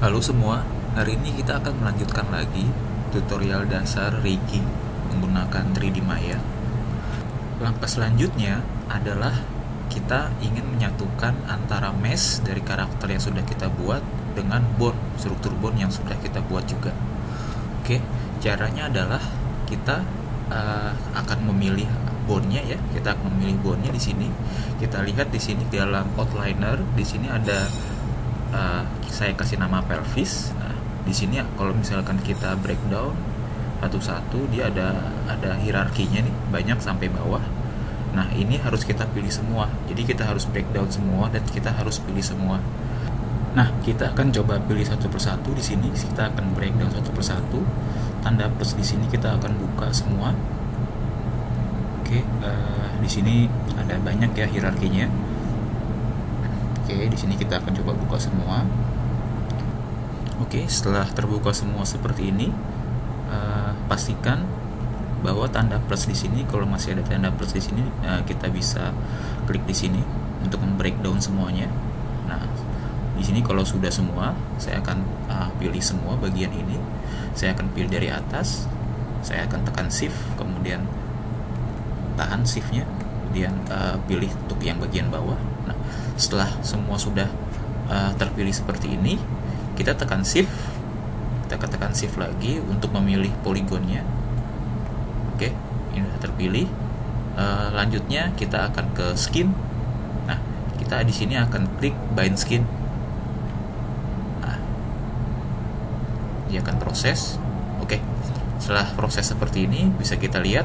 Halo semua, hari ini kita akan melanjutkan lagi tutorial dasar rigging menggunakan 3D Maya. Langkah selanjutnya adalah kita ingin menyatukan antara mesh dari karakter yang sudah kita buat dengan bone, struktur bone yang sudah kita buat juga. Oke, caranya adalah kita akan memilih bone-nya ya. Kita akan memilih bone-nya di sini. Kita lihat di sini dalam outliner, di sini ada saya kasih nama pelvis. Nah, di sini kalau misalkan kita breakdown satu-satu, dia ada hierarkinya nih, banyak sampai bawah. Nah, ini harus kita pilih semua. Jadi kita harus breakdown semua dan kita harus pilih semua. Nah, kita akan coba pilih satu persatu di sini. Kita akan breakdown satu persatu. Tanda plus di sini kita akan buka semua. Oke, di sini ada banyak ya hierarkinya. Oke, di sini kita akan coba buka semua. Oke, setelah terbuka semua seperti ini, pastikan bahwa tanda plus di sini, kalau masih ada tanda plus di sini, kita bisa klik di sini untuk membreakdown semuanya. Nah, di sini kalau sudah semua, saya akan pilih semua bagian ini. Saya akan pilih dari atas. Saya akan tekan shift, kemudian tahan shift-nya, kemudian pilih untuk yang bagian bawah. Nah, setelah semua sudah terpilih seperti ini, kita tekan shift, kita tekan shift lagi untuk memilih poligonnya. Oke, ini sudah terpilih. Lanjutnya kita akan ke skin. Nah, kita di sini akan klik bind skin. Nah, dia akan proses. Oke, setelah proses seperti ini, bisa kita lihat.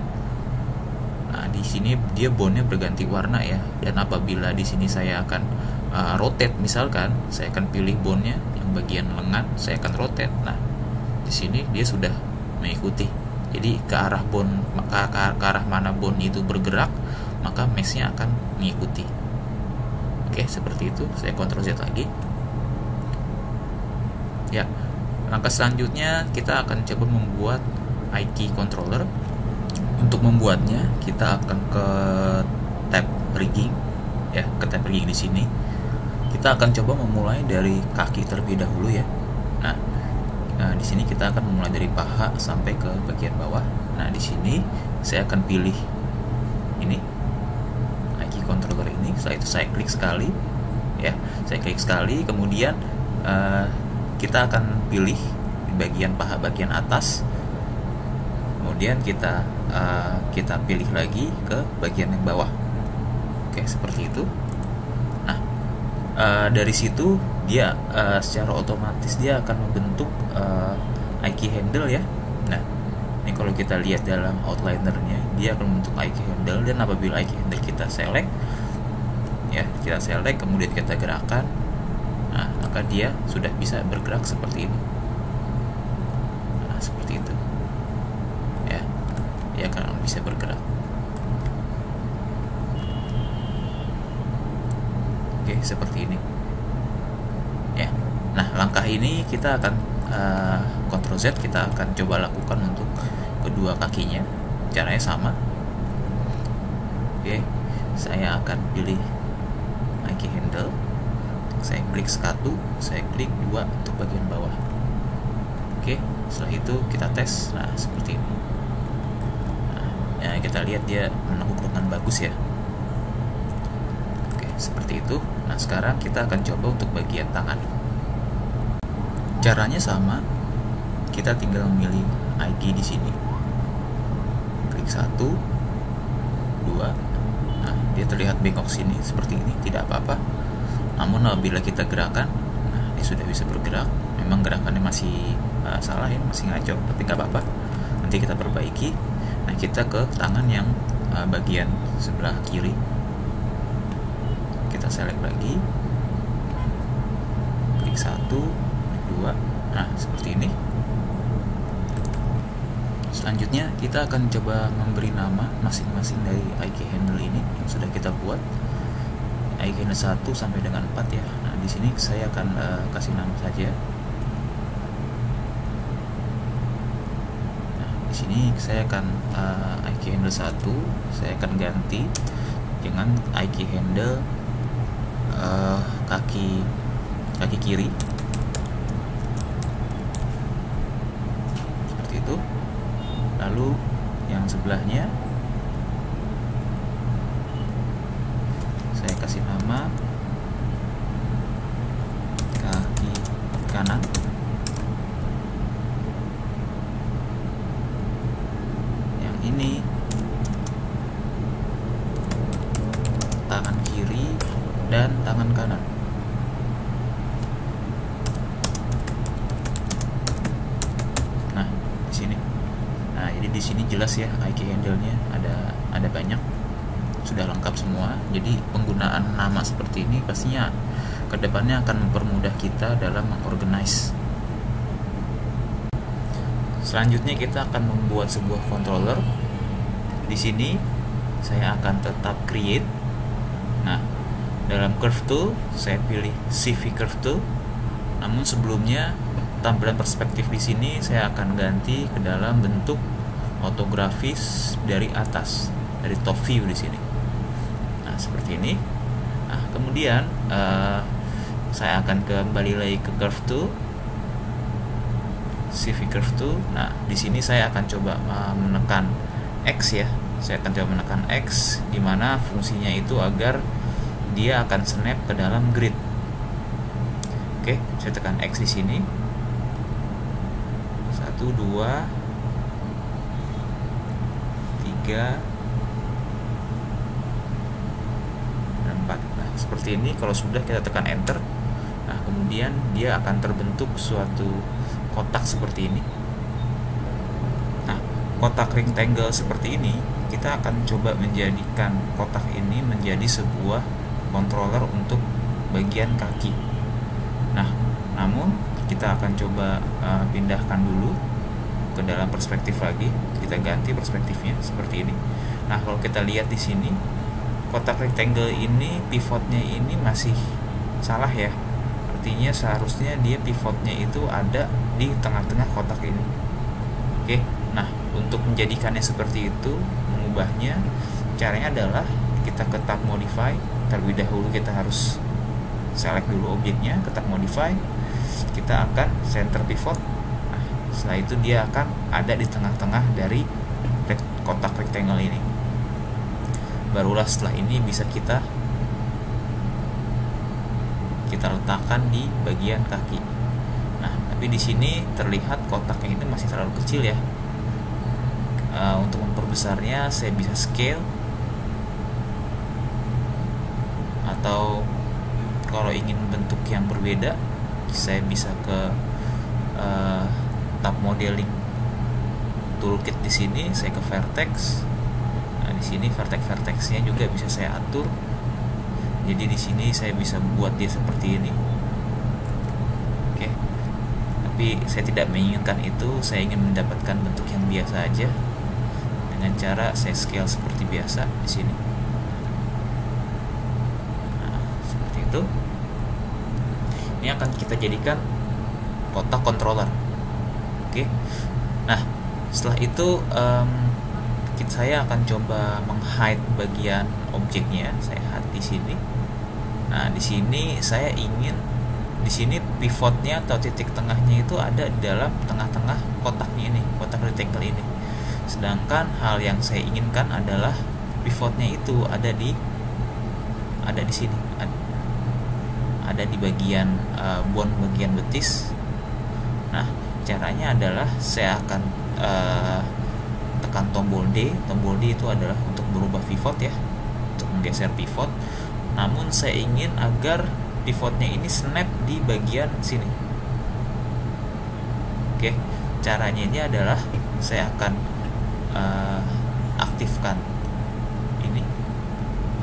Nah, di sini dia bone-nya berganti warna ya. Dan apabila di sini saya akan rotate, misalkan saya akan pilih bone-nya yang bagian lengan, saya akan rotate. Nah, di sini dia sudah mengikuti. Jadi ke arah bone, ke arah mana bone itu bergerak, maka mesh-nya akan mengikuti. Oke, seperti itu. Saya Ctrl Z lagi. Ya, langkah selanjutnya kita akan coba membuat IK controller. Untuk membuatnya, kita akan ke tab rigging, ya, ke tab rigging di sini. Kita akan coba memulai dari kaki terlebih dahulu ya. Nah, di sini kita akan memulai dari paha sampai ke bagian bawah. Nah, di sini saya akan pilih ini IK controller ini. Setelah itu saya klik sekali, ya, saya klik sekali. Kemudian kita akan pilih di bagian paha bagian atas. Kemudian kita pilih lagi ke bagian yang bawah. Oke, seperti itu. Nah, dari situ dia secara otomatis dia akan membentuk IK handle ya. Nah, ini kalau kita lihat dalam outlinernya, dia akan membentuk IK handle. Dan apabila IK handle kita select, ya, kita select kemudian kita gerakkan, nah, maka dia sudah bisa bergerak seperti ini. Nah, seperti itu. Dia akan bisa bergerak. Oke, seperti ini ya. Nah, langkah ini kita akan Ctrl Z, kita akan coba lakukan untuk kedua kakinya. Caranya sama. Oke, saya akan pilih IK handle, saya klik satu, saya klik 2 untuk bagian bawah. Oke, setelah itu kita tes. Nah, seperti ini. Ya, kita lihat dia menekuk dengan bagus ya. Oke, seperti itu. Nah, sekarang kita akan coba untuk bagian tangan. Caranya sama. Kita tinggal memilih IK di sini. Klik 1, 2. Nah, dia terlihat bengkok sini seperti ini, tidak apa-apa. Namun apabila kita gerakan, nah, dia sudah bisa bergerak. Memang gerakannya masih salah ya, masih ngaco, tapi nggak apa-apa. Nanti kita perbaiki. Nah, kita ke tangan yang bagian sebelah kiri. Kita select lagi. Klik 1, 2. Nah, seperti ini. Selanjutnya kita akan coba memberi nama masing-masing dari IK handle ini yang sudah kita buat. IK handle 1 sampai dengan 4 ya. Nah, di sini saya akan kasih nama saja. Di sini saya akan IK handle 1, saya akan ganti dengan IK handle kaki kiri. Lalu yang sebelahnya saya kasih nama kaki kanan. Yang ini tangan kiri dan tangan kanan. Nah, di sini. Nah, jadi di sini jelas ya IK handle-nya ada banyak. Sudah lengkap semua. Jadi penggunaan nama seperti ini pastinya kedepannya akan mempermudah kita dalam mengorganize. Selanjutnya kita akan membuat sebuah controller. Di sini saya akan tetap create. Nah, dalam curve tool saya pilih CV curve tool. Namun sebelumnya tampilan perspektif di sini saya akan ganti ke dalam bentuk ortografis dari atas, dari top view di sini. Nah, seperti ini. Nah, kemudian saya akan kembali lagi ke curve tool, CV curve tool. Nah, di sini saya akan coba menekan X ya. Saya akan coba menekan X, di mana fungsinya itu agar dia akan snap ke dalam grid. Oke, saya tekan X di sini. 1, 2, 3, dan 4. Nah, seperti ini. Kalau sudah, kita tekan Enter. Nah, kemudian dia akan terbentuk suatu kotak seperti ini. Nah, kotak rectangle seperti ini kita akan coba menjadikan kotak ini menjadi sebuah controller untuk bagian kaki. Nah, namun kita akan coba pindahkan dulu ke dalam perspektif lagi. Kita ganti perspektifnya seperti ini. Nah, kalau kita lihat di sini, kotak rectangle ini pivotnya ini masih salah ya. Artinya seharusnya dia pivotnya itu ada di tengah-tengah kotak ini. Oke, nah untuk menjadikannya seperti itu, mengubahnya, caranya adalah kita ke tab modify. Terlebih dahulu kita harus select dulu objeknya, ke tab modify. Kita akan center pivot. Nah, setelah itu dia akan ada di tengah-tengah dari kotak rectangle ini. Barulah setelah ini bisa kita letakkan di bagian kaki. Nah, tapi di sini terlihat kotaknya ini masih terlalu kecil ya. Untuk memperbesarnya saya bisa scale, atau kalau ingin bentuk yang berbeda saya bisa ke tab modeling toolkit. Di sini saya ke vertex. Nah, di sini vertex-vertexnya juga bisa saya atur. Jadi di sini saya bisa buat dia seperti ini. Oke. Tapi saya tidak menginginkan itu. Saya ingin mendapatkan bentuk yang biasa aja dengan cara saya scale seperti biasa di sini. Nah, seperti itu. Ini akan kita jadikan kotak controller. Oke. Nah, setelah itu saya akan coba meng-hide bagian objeknya. Saya hide di sini. Nah, di sini saya ingin di sini pivotnya atau titik tengahnya itu ada di dalam tengah-tengah kotaknya ini, kotak rectangle ini. Sedangkan hal yang saya inginkan adalah pivotnya itu ada di sini, ada di bagian bone bagian betis. Nah, caranya adalah saya akan tekan tombol D. Tombol D itu adalah untuk berubah pivot ya, untuk menggeser pivot. Namun saya ingin agar pivotnya ini snap di bagian sini. Oke, caranya ini adalah saya akan aktifkan ini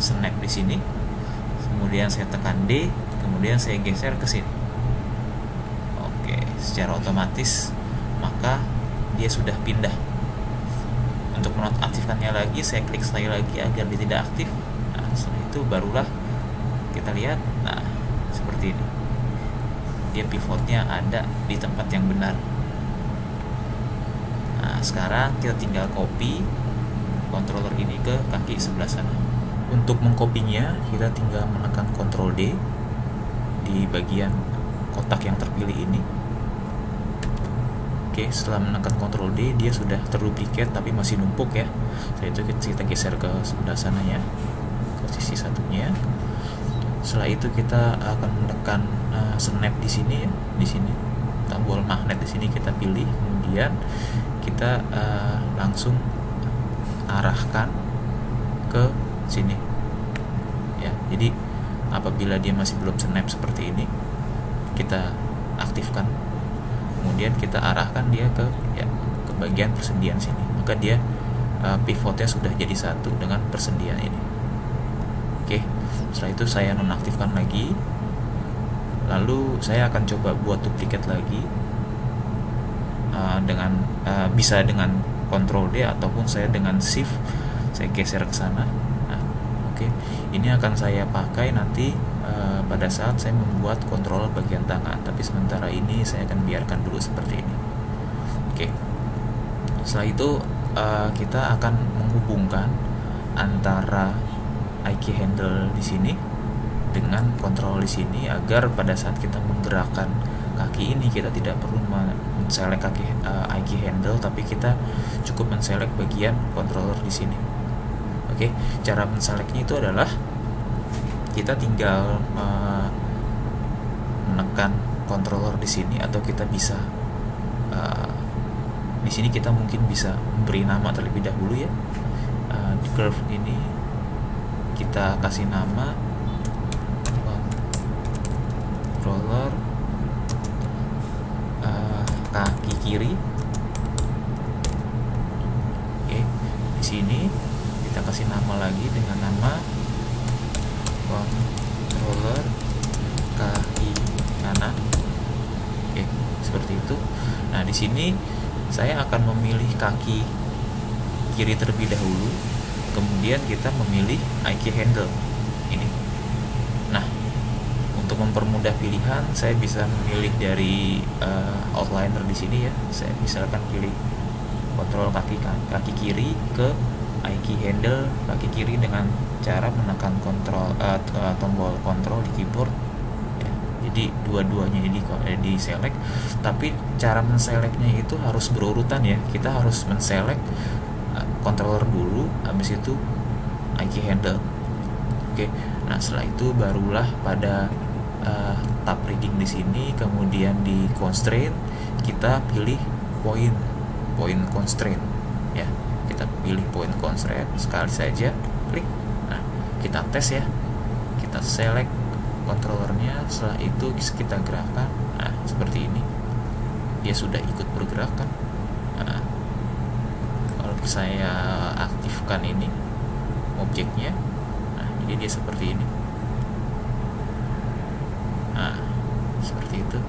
snap di sini. Kemudian saya tekan D, kemudian saya geser ke sini. Oke, secara otomatis maka dia sudah pindah. Untuk menonaktifkannya lagi, saya klik sekali lagi agar dia tidak aktif. Nah, setelah itu barulah kita lihat. Nah, seperti ini. Dia pivotnya ada di tempat yang benar. Nah, sekarang kita tinggal copy controller ini ke kaki sebelah sana. Untuk mengkopinya, kita tinggal menekan Ctrl D di bagian kotak yang terpilih ini. Oke, setelah menekan Ctrl D dia sudah terduplikat tapi masih numpuk ya. Setelah itu kita geser ke sebelah sana ya, ke sisi satunya. Setelah itu kita akan menekan snap di sini ya, di sini tombol magnet di sini kita pilih, kemudian kita langsung arahkan ke sini ya. Jadi apabila dia masih belum snap seperti ini, kita aktifkan, kemudian kita arahkan dia ke bagian persendian sini, maka dia pivotnya sudah jadi satu dengan persendian ini. Oke, setelah itu saya nonaktifkan lagi, lalu saya akan coba buat duplikat lagi dengan bisa dengan Ctrl D ataupun saya dengan Shift saya geser ke sana. Nah, oke, ini akan saya pakai nanti pada saat saya membuat kontrol bagian tangan, tapi sementara ini saya akan biarkan dulu seperti ini. Oke, setelah itu kita akan menghubungkan antara IK handle di sini dengan kontrol di sini, agar pada saat kita menggerakkan kaki ini kita tidak perlu men-select kaki IK handle, tapi kita cukup men-select bagian controller di sini. Oke, cara men-selectnya itu adalah kita tinggal menekan controller di sini, atau kita bisa di sini kita mungkin bisa memberi nama terlebih dahulu ya. Di curve ini kita kasih nama controller kaki kiri. Oke, di sini kita kasih nama lagi dengan nama controller kaki kanan. Oke, seperti itu. Nah, di sini saya akan memilih kaki kiri terlebih dahulu, kemudian kita memilih IK handle ini. Nah, untuk mempermudah pilihan, saya bisa memilih dari outliner di sini ya. Saya misalkan pilih kontrol kaki kiri ke IK handle kaki kiri dengan cara menekan tombol kontrol di keyboard ya. Jadi dua-duanya di select, tapi cara menselectnya itu harus berurutan ya. Kita harus menselect controller dulu, habis itu IK handle. Oke, nah setelah itu barulah pada tab reading di sini, kemudian di constraint kita pilih point constraint ya. Kita pilih point constraint sekali saja, klik. Nah, kita tes ya, kita select controllernya, setelah itu kita gerakkan. Nah, seperti ini dia sudah ikut bergerak kan. Nah, kalau saya aktifkan ini objeknya, nah jadi dia seperti ini. Nah, seperti itu.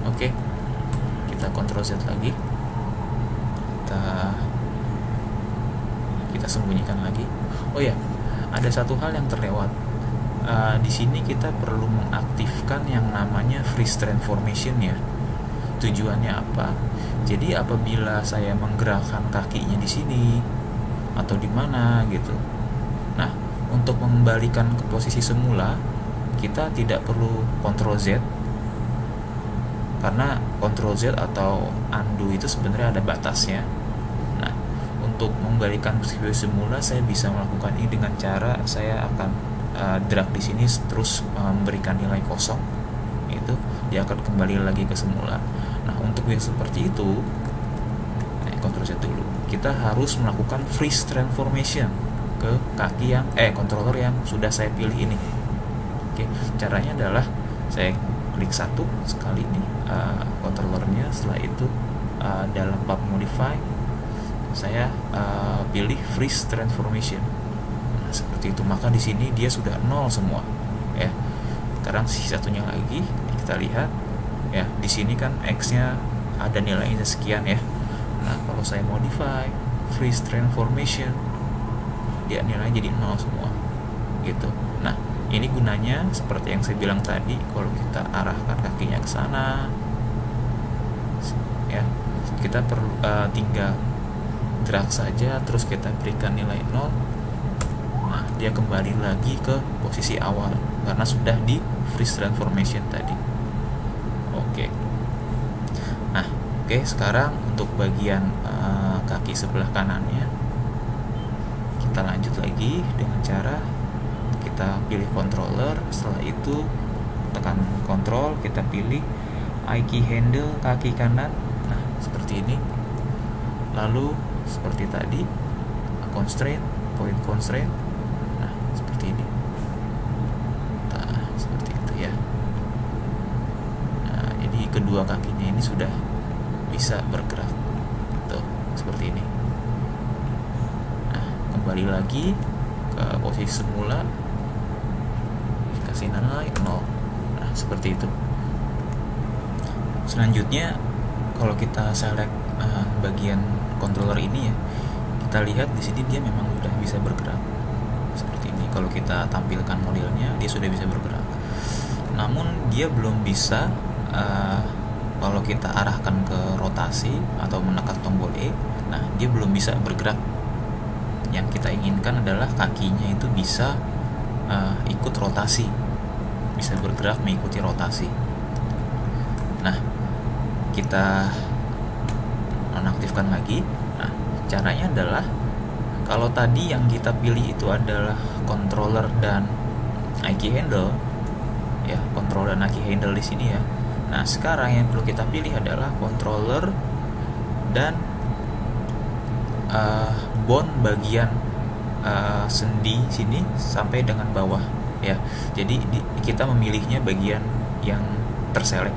Oke, kita Ctrl Z lagi, kita sembunyikan lagi. Oh ya, ada satu hal yang terlewat. Di sini kita perlu mengaktifkan yang namanya freeze transformation ya. Tujuannya apa? Jadi apabila saya menggerakkan kakinya di sini atau di mana gitu, nah untuk mengembalikan ke posisi semula kita tidak perlu Ctrl Z, karena Ctrl Z atau undo itu sebenarnya ada batasnya. Nah, untuk mengembalikan posisi semula saya bisa melakukan ini dengan cara saya akan drag di sini terus memberikan nilai kosong, itu dia akan kembali lagi ke semula. Nah, untuk yang seperti itu, Ctrl Z dulu, kita harus melakukan freeze transformation ke kaki yang controller yang sudah saya pilih ini. Oke, caranya adalah saya klik satu sekali nih controllernya, setelah itu dalam tab modify saya pilih freeze transformation. Nah, seperti itu, maka di sini dia sudah 0 semua ya. Sekarang satunya lagi kita lihat ya, di sini kan X-nya ada nilainya sekian ya. Nah, kalau saya modify freeze transformation, dia nilainya jadi 0 semua gitu. Nah, ini gunanya seperti yang saya bilang tadi, kalau kita arahkan kakinya ke sana ya, kita perlu tinggal drag saja, terus kita berikan nilai 0. Nah, dia kembali lagi ke posisi awal karena sudah di freeze transformation tadi. Oke. Nah, oke, sekarang untuk bagian kaki sebelah kanannya kita lanjut lagi dengan cara kita pilih controller. Setelah itu tekan kontrol, kita pilih eye key handle kaki kanan. Nah, seperti ini. Lalu seperti tadi, constraint, point constraint. Nah, seperti ini. Nah, seperti itu ya. Nah, jadi kedua kakinya ini sudah bisa bergerak. Tuh, seperti ini. Nah, kembali lagi ke posisi semula. Kasih naik 0. Nah, seperti itu. Selanjutnya, kalau kita select bagian controller ini ya, kita lihat di sini dia memang sudah bisa bergerak seperti ini. Kalau kita tampilkan modelnya, dia sudah bisa bergerak. Namun dia belum bisa kalau kita arahkan ke rotasi atau menekan tombol E. Nah, dia belum bisa bergerak. Yang kita inginkan adalah kakinya itu bisa ikut rotasi, bisa bergerak mengikuti rotasi. Nah, kita nonaktifkan lagi. Nah, caranya adalah kalau tadi yang kita pilih itu adalah controller dan eye key handle, ya, controller dan eye key handle di sini ya. Nah, sekarang yang perlu kita pilih adalah controller dan bone bagian sendi sini sampai dengan bawah ya. Jadi kita memilihnya bagian yang terselect,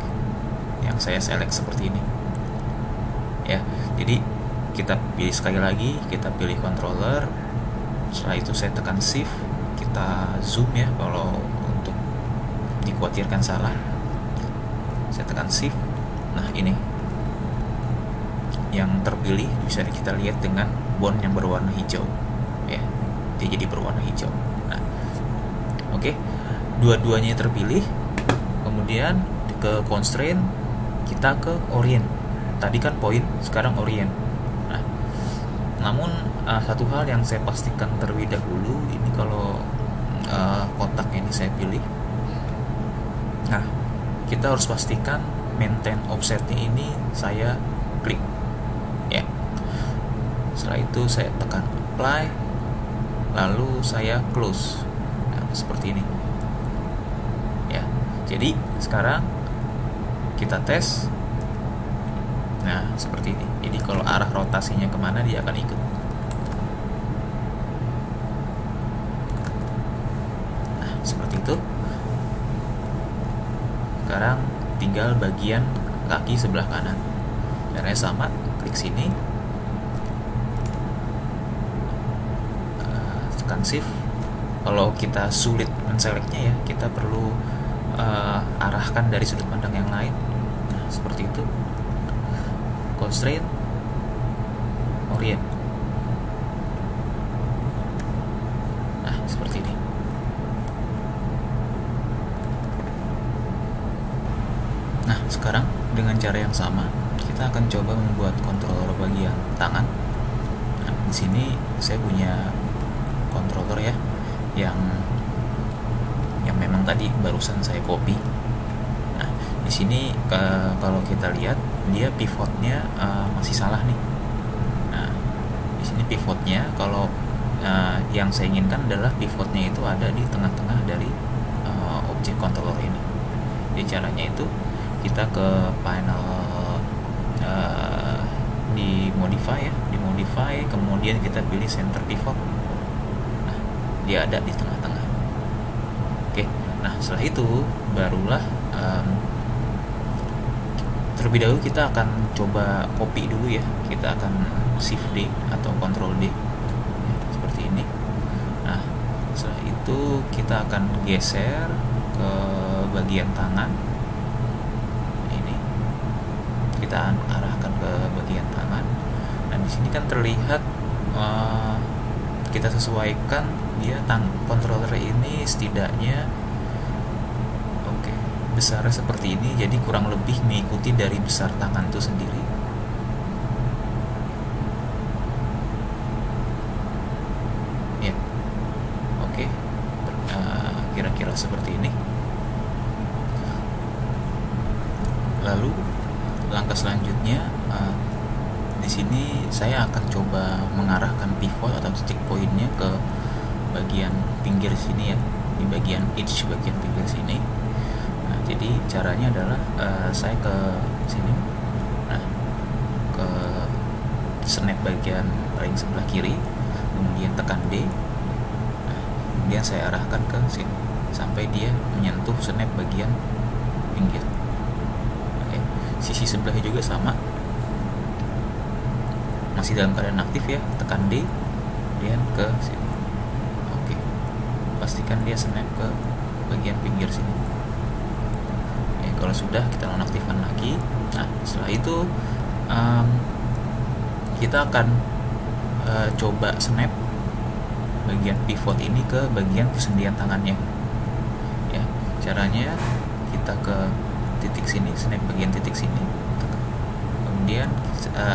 yang saya select seperti ini ya. Jadi kita pilih sekali lagi, kita pilih controller. Setelah itu saya tekan shift, kita zoom ya kalau untuk dikhawatirkan salah. Saya tekan shift. Nah, ini yang terpilih bisa kita lihat dengan bone yang berwarna hijau ya, dia jadi berwarna hijau. Nah, oke, dua-duanya terpilih. Kemudian ke constraint, kita ke orient. Tadi kan point, sekarang orient. Nah, namun satu hal yang saya pastikan terlebih dahulu, ini kalau kotak ini saya pilih. Nah, kita harus pastikan maintain offsetnya ini saya klik ya. Setelah itu saya tekan apply, lalu saya close. Nah, seperti ini ya. Jadi sekarang kita tes. Nah, seperti ini. Jadi kalau arah rotasinya kemana, dia akan ikut. Nah, seperti itu. Sekarang tinggal bagian kaki sebelah kanan. Caranya sama, klik sini, tekan shift. Kalau kita sulit menselectnya ya, kita perlu arahkan dari sudut pandang yang lain. Nah, seperti itu. Constraint, orient. Nah, seperti ini. Nah, sekarang dengan cara yang sama, kita akan coba membuat controller bagian tangan. Nah, di sini saya punya controller ya, yang memang tadi barusan saya copy. Nah, di sini kalau kita lihat dia pivotnya masih salah nih. Nah, di sini pivotnya kalau yang saya inginkan adalah pivotnya itu ada di tengah-tengah dari objek controller ini. Jadi caranya itu kita ke panel di modify ya, di modify, kemudian kita pilih center pivot. Nah, dia ada di tengah-tengah. Oke, nah setelah itu barulah terlebih dahulu kita akan coba copy dulu ya. Kita akan shift D atau control D ya, seperti ini. Nah, setelah itu kita akan geser ke bagian tangan ini, kita arahkan ke bagian tangan. Dan di sini kan terlihat kita sesuaikan dia controller ini setidaknya besarnya seperti ini, jadi kurang lebih mengikuti dari besar tangan itu sendiri. Ya, oke, kira-kira seperti ini. lalu langkah selanjutnya di sini saya akan coba mengarahkan pivot atau titik poinnya ke bagian pinggir sini ya, di bagian edge bagian pinggir sini. Nah, jadi caranya adalah saya ke sini, nah ke snap bagian paling sebelah kiri, kemudian tekan D, nah, kemudian saya arahkan ke sini sampai dia menyentuh snap bagian pinggir. Oke. Sisi sebelahnya juga sama, masih dalam keadaan aktif ya, tekan D, kemudian ke sini. Oke, pastikan dia snap ke bagian pinggir sini. Oke, kalau sudah kita nonaktifkan lagi. Nah, setelah itu kita akan coba snap bagian pivot ini ke bagian persendian tangannya ya. Caranya kita ke titik sini, snap bagian titik sini, kemudian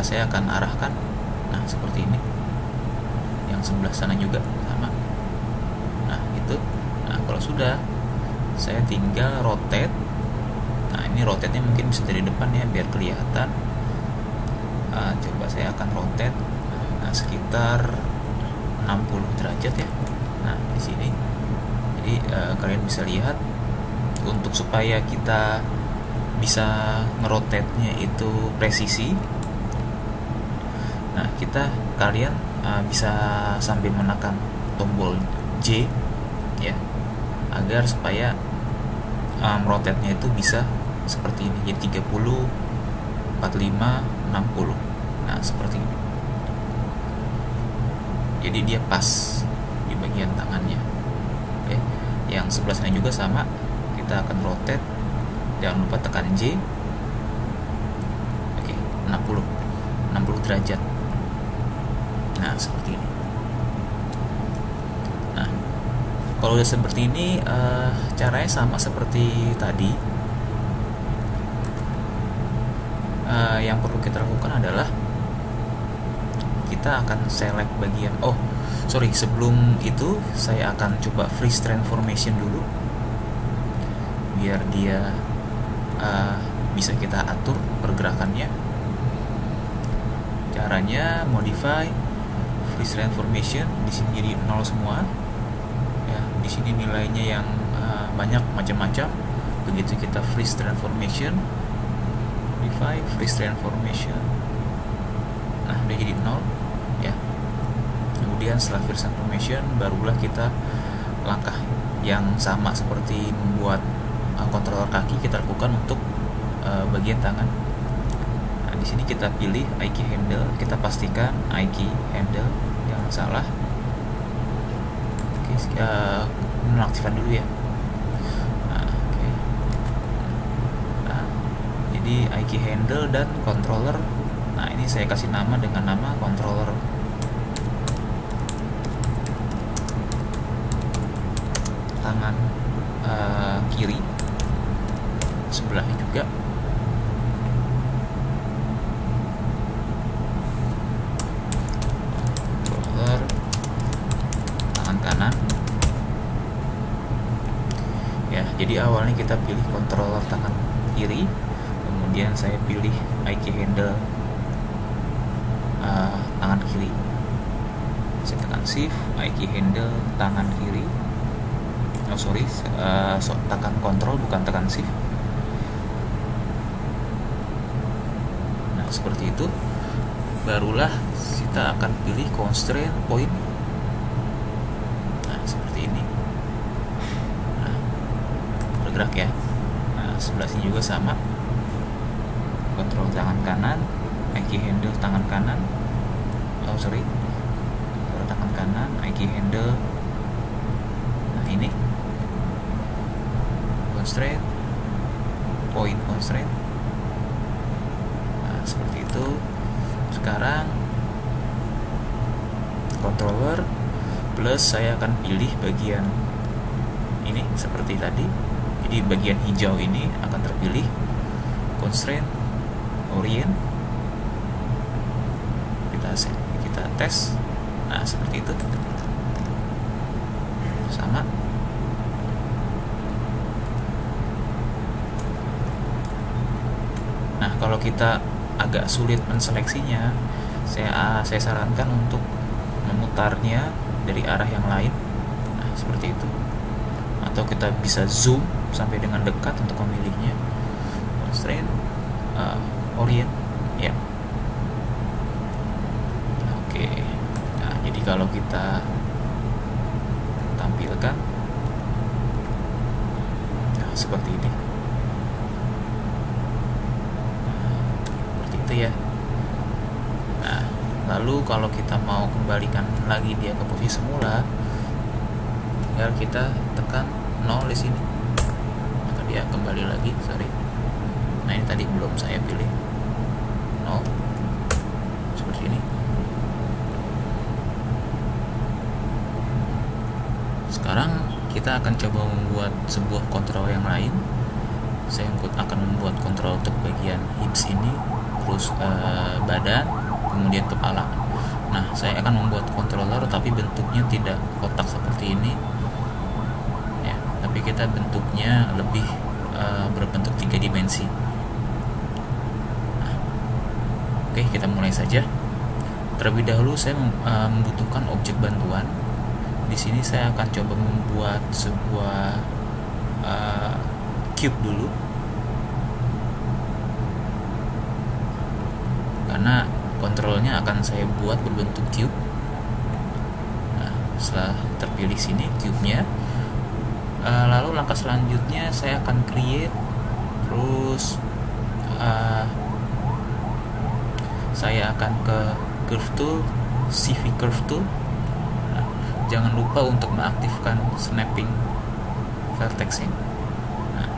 saya akan arahkan, nah seperti ini. Yang sebelah sana juga sama. Nah itu, nah kalau sudah, saya tinggal rotate. Nah ini rotate-nya mungkin bisa dari depan ya biar kelihatan. Coba saya akan rotate, nah sekitar 60 derajat ya. Nah di sini, jadi kalian bisa lihat untuk supaya kita bisa ngerotate-nya itu presisi. Nah kalian bisa sambil menekan tombol J ya, agar supaya rotate-nya itu bisa seperti ini, jadi 30, 45, 60. Nah seperti ini, jadi dia pas di bagian tangannya. Oke. Yang sebelah sana juga sama, kita akan rotate, jangan lupa tekan J. Oke, 60 derajat. Nah seperti ini. Nah kalau udah seperti ini, caranya sama seperti tadi. Yang perlu kita lakukan adalah kita akan select bagian, sebelum itu saya akan coba freeze transformation dulu biar dia bisa kita atur pergerakannya. Caranya modify freeze transformation, di sini jadi 0 semua ya, di sini nilainya yang banyak macam-macam. Begitu kita freeze transformation, modify freeze transformation, nah udah jadi 0 ya. Kemudian setelah freeze transformation, barulah kita langkah yang sama seperti membuat controller kaki kita lakukan untuk bagian tangan. Nah di sini kita pilih IK handle, kita pastikan IK handle, jangan salah. Oke, menonaktifkan dulu ya. Nah, oke. Nah, jadi IK handle dan controller. Nah ini saya kasih nama dengan nama controller. Tangan kiri sebelahnya juga. Controller tangan kanan ya. Jadi awalnya kita pilih controller tangan kiri, kemudian saya pilih IK handle tangan kiri, saya tekan shift, IK handle tangan kiri. Tekan kontrol bukan tekan shift. Nah seperti itu, barulah kita akan pilih constraint point. Nah seperti ini, nah bergerak ya. Nah sebelah sini juga sama, kontrol tangan kanan, IK handle tangan kanan, kontrol tangan kanan, IK handle. Nah ini constraint point, constraint. Nah seperti itu. Sekarang controller plus saya akan pilih bagian ini seperti tadi. Jadi bagian hijau ini akan terpilih, constraint orient. Kita tes. Nah seperti itu, sama. kalau kita agak sulit menseleksinya, saya sarankan untuk memutarnya dari arah yang lain. Nah, seperti itu. Atau kita bisa zoom sampai dengan dekat untuk memilihnya. Constraint, orient, ya. Oke. Nah, jadi kalau kita tampilkan, nah, seperti ini. Seperti itu ya. Nah, lalu kalau kita mau kembalikan lagi dia ke posisi semula, tinggal kita tekan 0 di sini, maka dia kembali lagi. Nah, ini tadi belum saya pilih 0, seperti ini. Sekarang kita akan coba membuat sebuah kontrol yang lain. Saya akan membuat kontrol untuk bagian hips ini, terus badan, kemudian kepala. Nah, saya akan membuat controller tapi bentuknya tidak kotak seperti ini ya, tapi kita bentuknya lebih berbentuk 3 dimensi. Nah, oke, kita mulai saja. Terlebih dahulu saya membutuhkan objek bantuan. Di sini saya akan coba membuat sebuah cube dulu, karena kontrolnya akan saya buat berbentuk cube. Nah, setelah terpilih sini cube-nya, lalu langkah selanjutnya saya akan create, terus saya akan ke curve tool, CV curve tool. Nah, jangan lupa untuk mengaktifkan snapping vertex ini. Nah,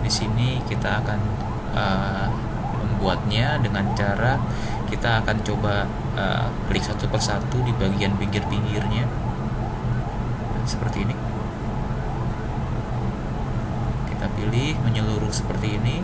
di sini kita akan membuatnya dengan cara kita akan coba klik satu persatu di bagian pinggir-pinggirnya, seperti ini. Kita pilih menyeluruh seperti ini.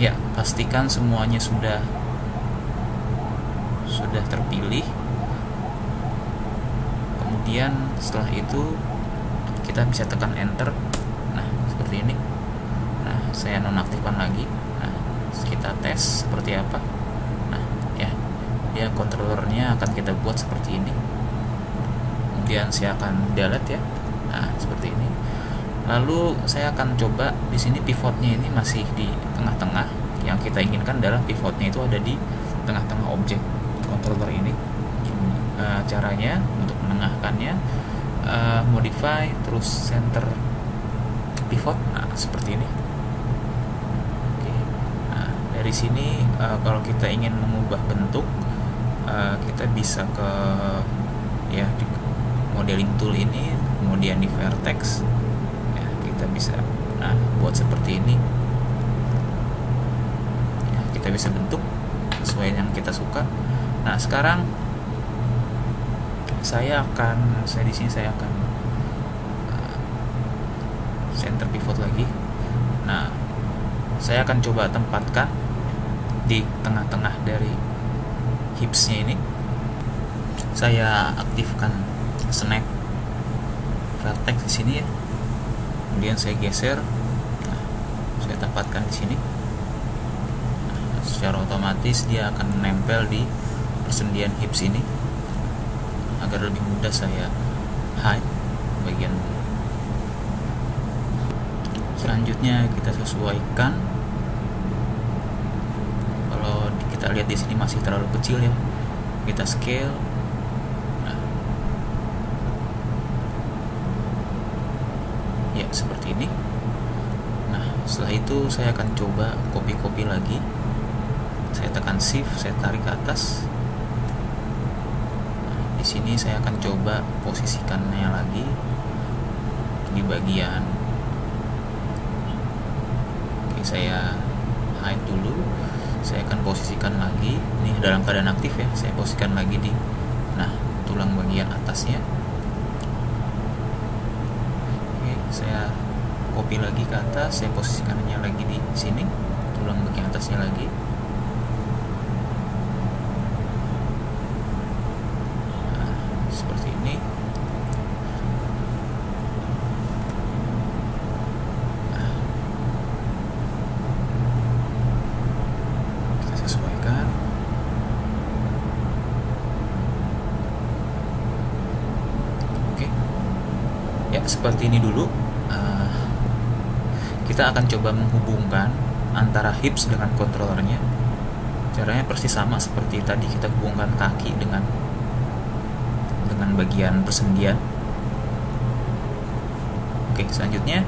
Ya, pastikan semuanya sudah terpilih. Kemudian setelah itu kita bisa tekan enter. Nah, seperti ini. Nah, saya nonaktifkan lagi. Nah, kita tes seperti apa. Nah, ya, dia kontrolernya akan kita buat seperti ini. Kemudian saya akan delete ya. Nah, seperti ini. Lalu saya akan coba di sini pivotnya ini masih di tengah-tengah. Yang kita inginkan adalah pivotnya itu ada di tengah-tengah objek controller ini. Caranya untuk menengahkannya, modify, terus center pivot. Nah, seperti ini. Oke. Nah, dari sini kalau kita ingin mengubah bentuk, kita bisa ke ya di modeling tool ini, kemudian di vertex. Kita bisa buat seperti ini ya, kita bisa bentuk sesuai yang kita suka. Nah, sekarang di sini saya akan center pivot lagi. Nah, saya akan coba tempatkan di tengah-tengah dari hipsnya ini. Saya aktifkan snap vertex di sini ya. Kemudian saya geser, saya tempatkan di sini. Nah, secara otomatis dia akan menempel di persendian hips ini agar lebih mudah saya hide bagian. Selanjutnya kita sesuaikan. Kalau kita lihat di sini masih terlalu kecil ya, kita scale. Ya, seperti ini. Nah, setelah itu saya akan coba copy lagi. Saya tekan shift, saya tarik ke atas. Nah, di sini saya akan coba posisikannya lagi di bagian Oke, saya hide dulu. Saya akan posisikan lagi, ini dalam keadaan aktif ya, saya posisikan lagi di tulang bagian atasnya. Oke, saya copy lagi ke atas, saya posisikannya lagi di sini, tulang bagian atasnya lagi. Seperti ini. Kita sesuaikan. Oke, ya seperti ini dulu. Kita akan coba menghubungkan antara hips dengan controllernya. Caranya persis sama seperti tadi, kita hubungkan kaki dengan bagian persendian. Oke, selanjutnya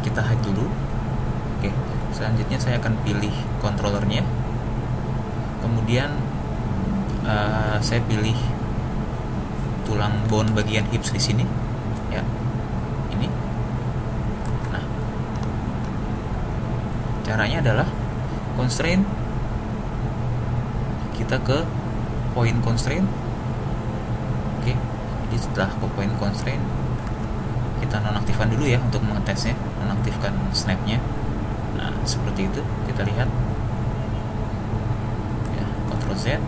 kita hide dulu. Oke, selanjutnya saya akan pilih controllernya, kemudian saya pilih tulang bone bagian hips di sini ya, ini. Nah, caranya adalah constraint, kita ke point constraint. Oke, jadi setelah ke point constraint, kita nonaktifkan dulu ya untuk mengetesnya, nonaktifkan snapnya. Nah, seperti itu kita lihat ya, Ctrl Z.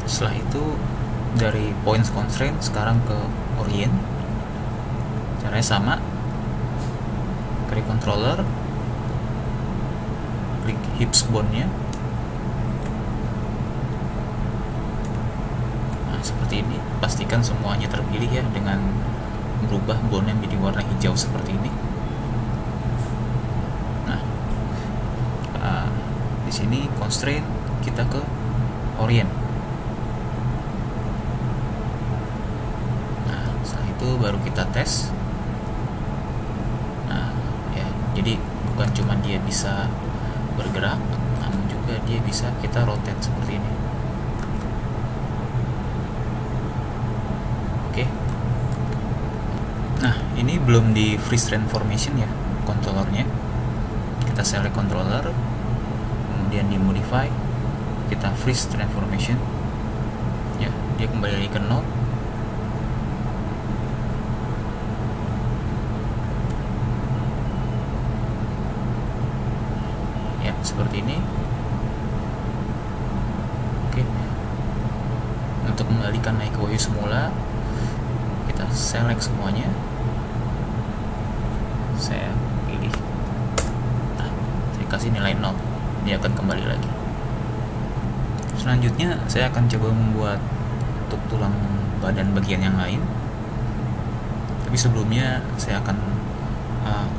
Setelah itu dari point constraint sekarang ke orient, caranya sama, klik controller, klik hips bone-nya. Seperti ini, pastikan semuanya terpilih ya dengan merubah bone yang menjadi warna hijau seperti ini. Nah, di sini constraint, kita ke orient. Nah, setelah itu baru kita tes. Nah, ya, jadi bukan cuma dia bisa bergerak, namun juga dia bisa kita rotate seperti ini. Nah, ini belum di freeze transformation ya controllernya. Kita select controller, kemudian di modify, kita freeze transformation ya, dia kembali lagi ke node. Ya, seperti ini. Oke, untuk kembalikan naik ke wahyu semula, kita select semuanya, saya pilih, saya kasih nilai 0, dia akan kembali lagi. Selanjutnya saya akan coba membuat untuk tulang badan bagian yang lain, tapi sebelumnya saya akan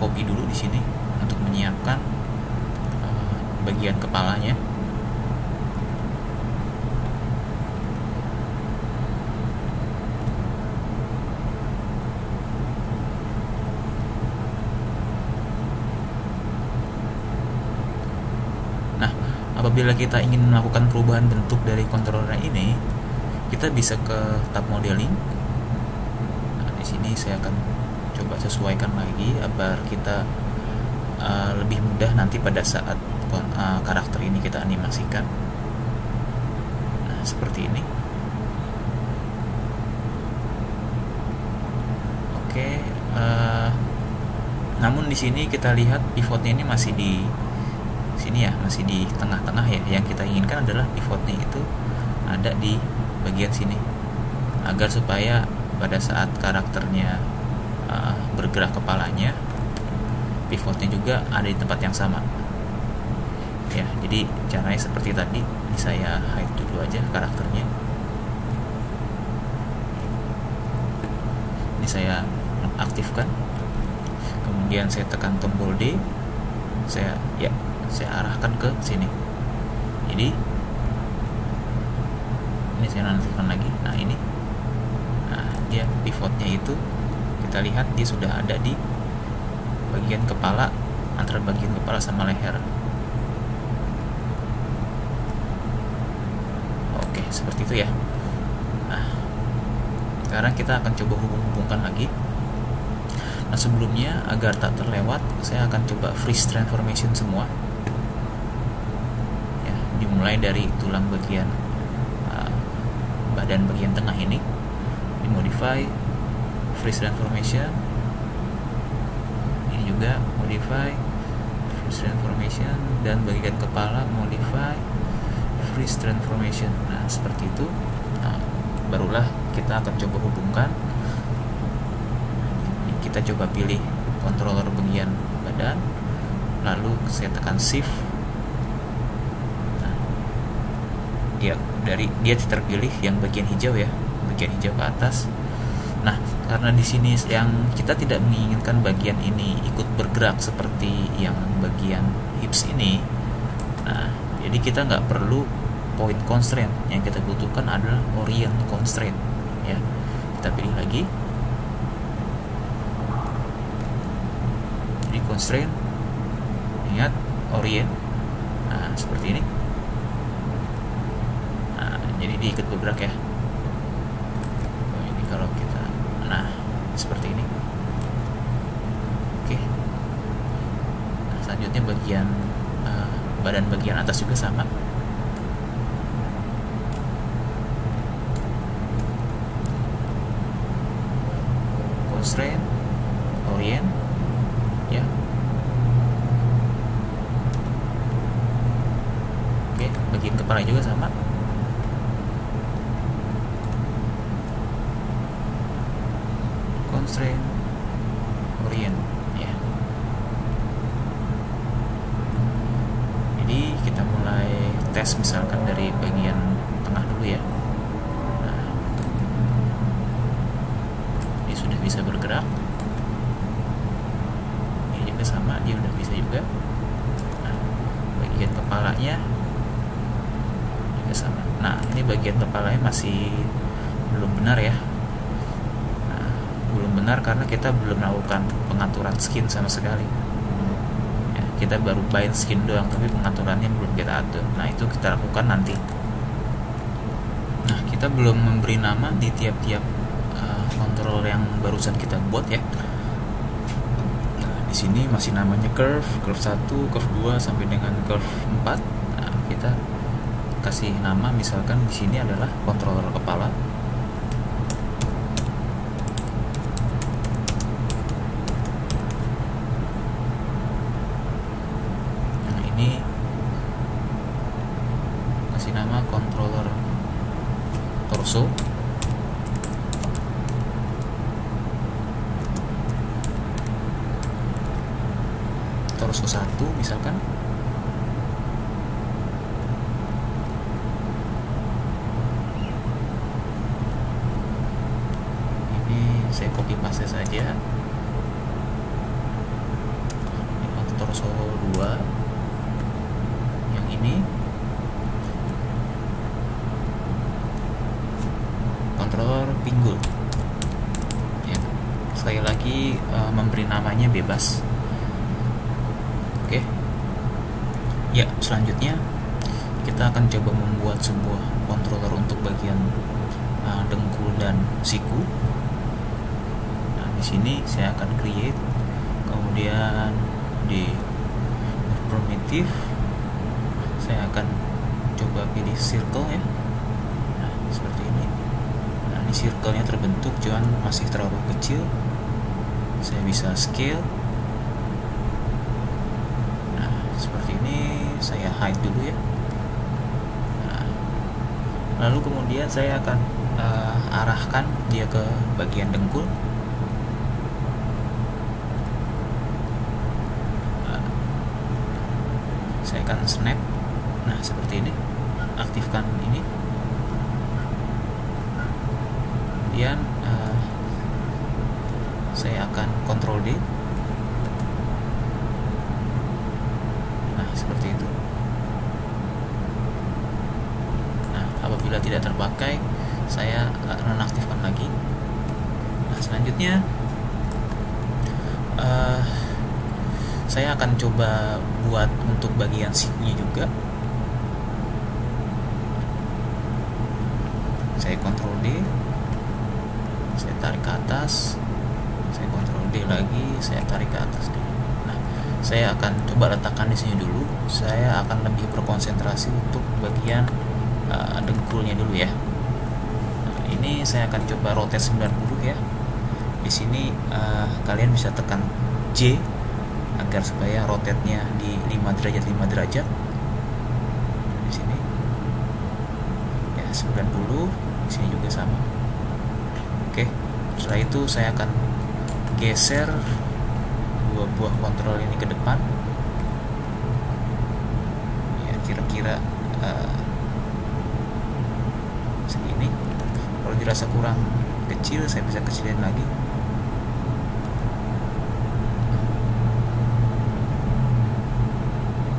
copy dulu di sini untuk menyiapkan bagian kepalanya. Apabila kita ingin melakukan perubahan bentuk dari controller ini, kita bisa ke tab modeling. Nah, di sini saya akan coba sesuaikan lagi agar kita lebih mudah nanti pada saat karakter ini kita animasikan. Nah, seperti ini. Oke, namun di sini kita lihat pivotnya ini masih di sini ya, masih di tengah-tengah ya. Yang kita inginkan adalah pivotnya itu ada di bagian sini, agar supaya pada saat karakternya bergerak kepalanya, pivotnya juga ada di tempat yang sama ya. Jadi caranya seperti tadi, ini saya hide dulu aja karakternya, ini saya aktifkan, kemudian saya tekan tombol D, saya arahkan ke sini. Jadi ini saya nonaktifkan lagi. Nah, ini, nah dia pivotnya itu kita lihat dia sudah ada di bagian kepala, antara bagian kepala sama leher. Oke, seperti itu ya. Nah, sekarang kita akan coba hubung-hubungkan lagi Nah, sebelumnya agar tak terlewat, saya akan coba freeze transformation semua ya, dimulai dari tulang bagian badan bagian tengah ini, dimodify freeze transformation. Ini juga modify freeze transformation, dan bagian kepala modify freeze transformation. Nah, seperti itu. Nah, barulah kita akan coba hubungkan. Kita coba pilih controller bagian badan, lalu saya tekan shift. Nah, dia terpilih yang bagian hijau ya, bagian hijau ke atas. Nah, karena di sini yang kita tidak menginginkan bagian ini ikut bergerak seperti yang bagian hips ini. Nah, jadi kita nggak perlu point constraint. Yang kita butuhkan adalah orient constraint ya. Kita pilih lagi. Jadi constraint, ingat orient. Nah, seperti ini. Nah, jadi dia ikut bergerak ya. Ini kalau kita, nah seperti ini. Oke. Nah, selanjutnya bagian badan bagian atas juga sama. Constraint, orient, ya. Oke, bagian kepala juga sama. Constraint, orient, ya. Jadi kita mulai tes misalkan dari bagian tengah dulu ya. Nah, ini sudah bisa bergerak. Ini juga sama, dia udah bisa juga. Nah, bagian kepalanya juga sama. Nah, ini bagian kepalanya masih belum benar ya. Nah, belum benar karena kita belum melakukan pengaturan skin sama sekali. Ya, kita baru bind skin doang, tapi pengaturannya belum kita atur. Nah, itu kita lakukan nanti. Nah, kita belum memberi nama di tiap-tiap kontrol yang barusan kita buat ya. Nah, di sini masih namanya curve 1, curve 2 sampai dengan curve 4. Nah, kita kasih nama misalkan di sini adalah controller kepala. Nah, ini kasih nama controller torso. Torso 1 misalkan. Ini saya copy paste saja. Ini untuk torso 2. Yang ini controller pinggul ya. Sekali lagi memberi namanya bebas. Oke. Ya, selanjutnya kita akan coba membuat sebuah controller untuk bagian dengkul dan siku. Nah, di sini saya akan create, kemudian di primitive saya akan coba pilih circle ya. Nah, seperti ini. Nah, ini circle-nya terbentuk, cuman masih terlalu kecil. Saya bisa scale. Seperti ini, saya hide dulu ya. Nah, lalu kemudian saya akan arahkan dia ke bagian dengkul. Saya akan snap. Nah, seperti ini. Aktifkan ini. Kemudian saya akan Ctrl D. Seperti itu. Nah, apabila tidak terpakai, saya nonaktifkan lagi. Nah, selanjutnya saya akan coba buat untuk bagian sikunya juga. Saya Ctrl D, saya tarik ke atas, saya Ctrl D. lebih lagi, saya tarik ke atas dulu. Nah, saya akan coba letakkan di sini dulu. Saya akan lebih berkonsentrasi untuk bagian dengkulnya dulu ya. Nah, ini saya akan coba rotate 90 ya. Di sini kalian bisa tekan J agar supaya rotate-nya di 5 derajat 5 derajat. Di sini ya 90, di sini juga sama. Oke, setelah itu saya akan geser dua buah kontrol ini ke depan ya, kira-kira segini. Kalau dirasa kurang kecil, saya bisa kecilin lagi.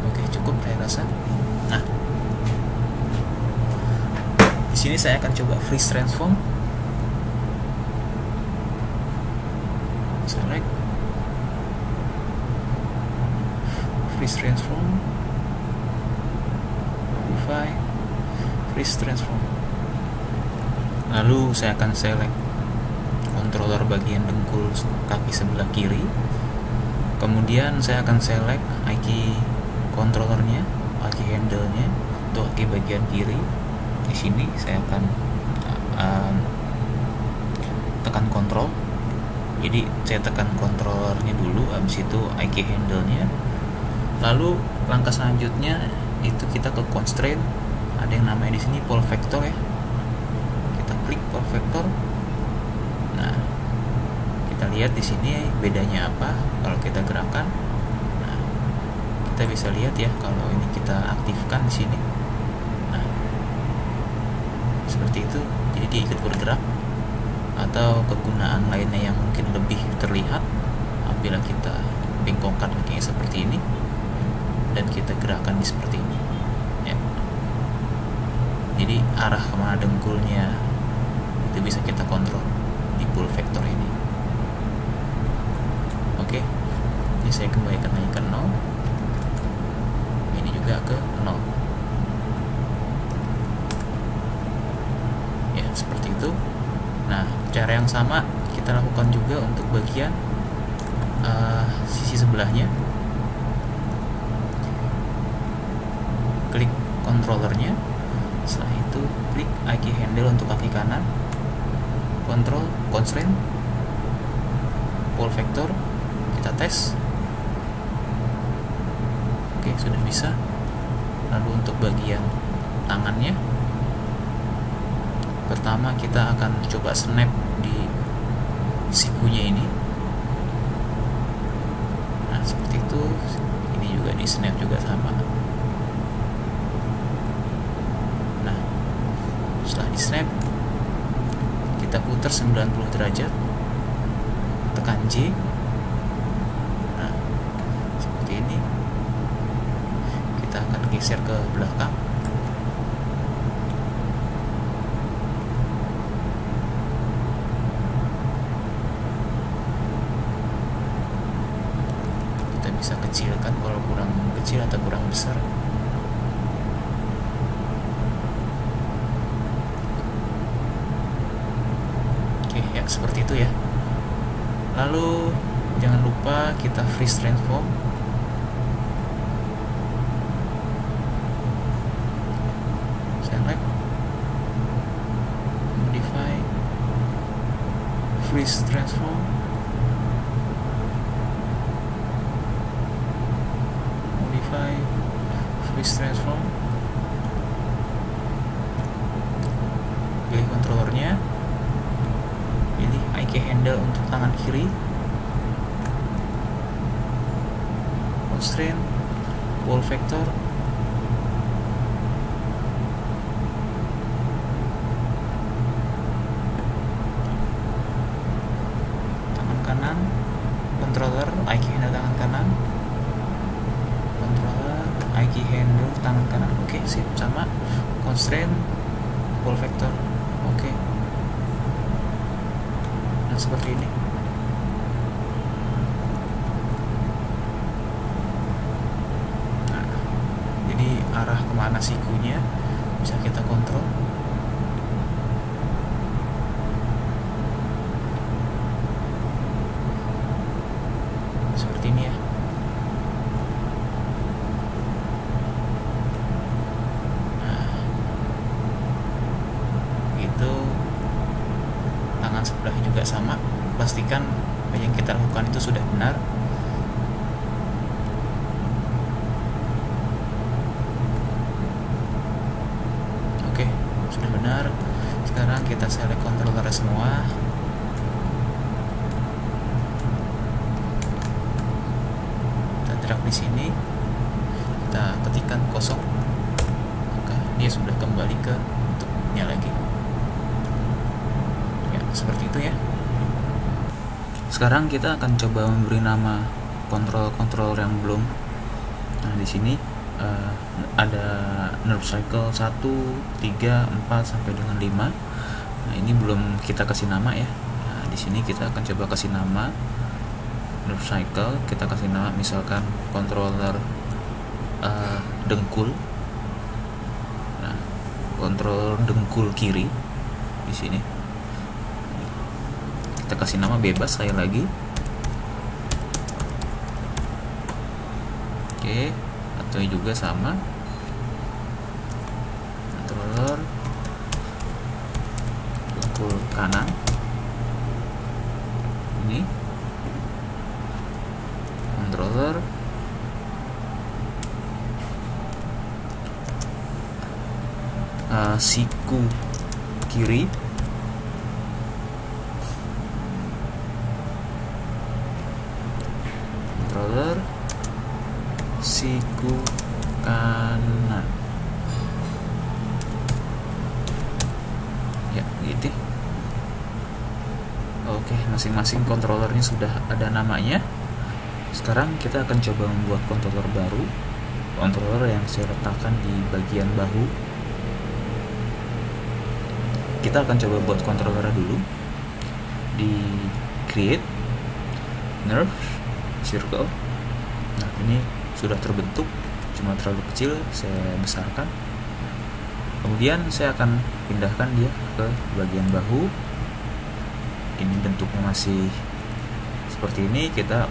Oke, cukup saya rasa. Nah, di sini saya akan coba freeze transform. Select freeze transform, modify, freeze transform. Lalu saya akan select controller bagian dengkul kaki sebelah kiri. Kemudian saya akan select kaki controllernya, kaki handle-nya untuk kaki bagian kiri. Di sini saya akan tekan kontrol. Jadi saya tekan kontrolernya dulu, habis itu IK handle-nya. Lalu langkah selanjutnya itu kita ke constraint. Ada yang namanya di sini pole vector ya. Kita klik pole vector. Nah, kita lihat di sini bedanya apa kalau kita gerakan. Nah, kita bisa lihat ya kalau ini kita aktifkan di sini. Nah, seperti itu. Jadi dia ikut bergerak. Atau kegunaan lainnya yang mungkin lebih terlihat apabila kita bengkokkan kakinya seperti ini dan kita gerakan di seperti ini ya. Jadi arah kemana dengkulnya itu bisa kita kontrol di pole vector ini. Oke, ini saya kembalikan lagi ke 0, ini juga ke 0 ya, seperti itu. Nah, cara yang sama kita lakukan juga untuk bagian sisi sebelahnya. Klik controllernya, setelah itu klik IK handle untuk kaki kanan, control, constraint, pole vector, kita tes. Oke, sudah bisa. Lalu untuk bagian tangannya, pertama kita akan coba snap di sikunya ini. Nah, seperti itu. Ini juga di snap juga sama. Nah, setelah di snap kita putar 90 derajat, tekan J. Nah, seperti ini. Kita akan geser ke belakang. Bisa kecilkan kalau kurang kecil atau kurang besar. Oke ya, seperti itu ya. Lalu jangan lupa kita freeze transform. Select, modify, freeze transform, freeze transform. Pilih controllernya, pilih IK handle untuk tangan kiri, constraint, pole vector, tangan kanan, controller IK handle tangan kanan, controller IK handle tangan kanan. Oke, sip, sama. Constraint, pole vector. Oke. Nah, seperti ini. Nah, jadi arah kemana sikunya bisa kita kontrol. tangan sebelah juga sama. Pastikan yang kita lakukan itu sudah benar. Oke, sudah benar. Sekarang kita select controller semua. Kita drag di sini. Kita ketikkan kosong. Maka dia sudah kembali ke bentuknya lagi. Ya, seperti itu ya. Sekarang kita akan coba memberi nama kontrol yang belum. Nah, di sini ada nerve cycle 1, 3, 4 sampai dengan 5. Nah, ini belum kita kasih nama ya. Nah, di sini kita akan coba kasih nama nerve cycle. Kita kasih nama misalkan controller dengkul. Nah, kontrol dengkul kiri di sini. Kita kasih nama bebas saya lagi. Oke, atau juga sama controller dengkul kanan. Ini controller siku kiri. Controller siku kanan. Ya, gitu. Oke, masing-masing kontrolernya sudah ada namanya. Sekarang kita akan coba membuat controller baru. Controller yang saya letakkan di bagian bahu. Kita akan coba buat controller dulu. Di create nerve circle. Nah, ini sudah terbentuk, cuma terlalu kecil, saya besarkan. Kemudian saya akan pindahkan dia ke bagian bahu. Ini bentuknya masih seperti ini. Kita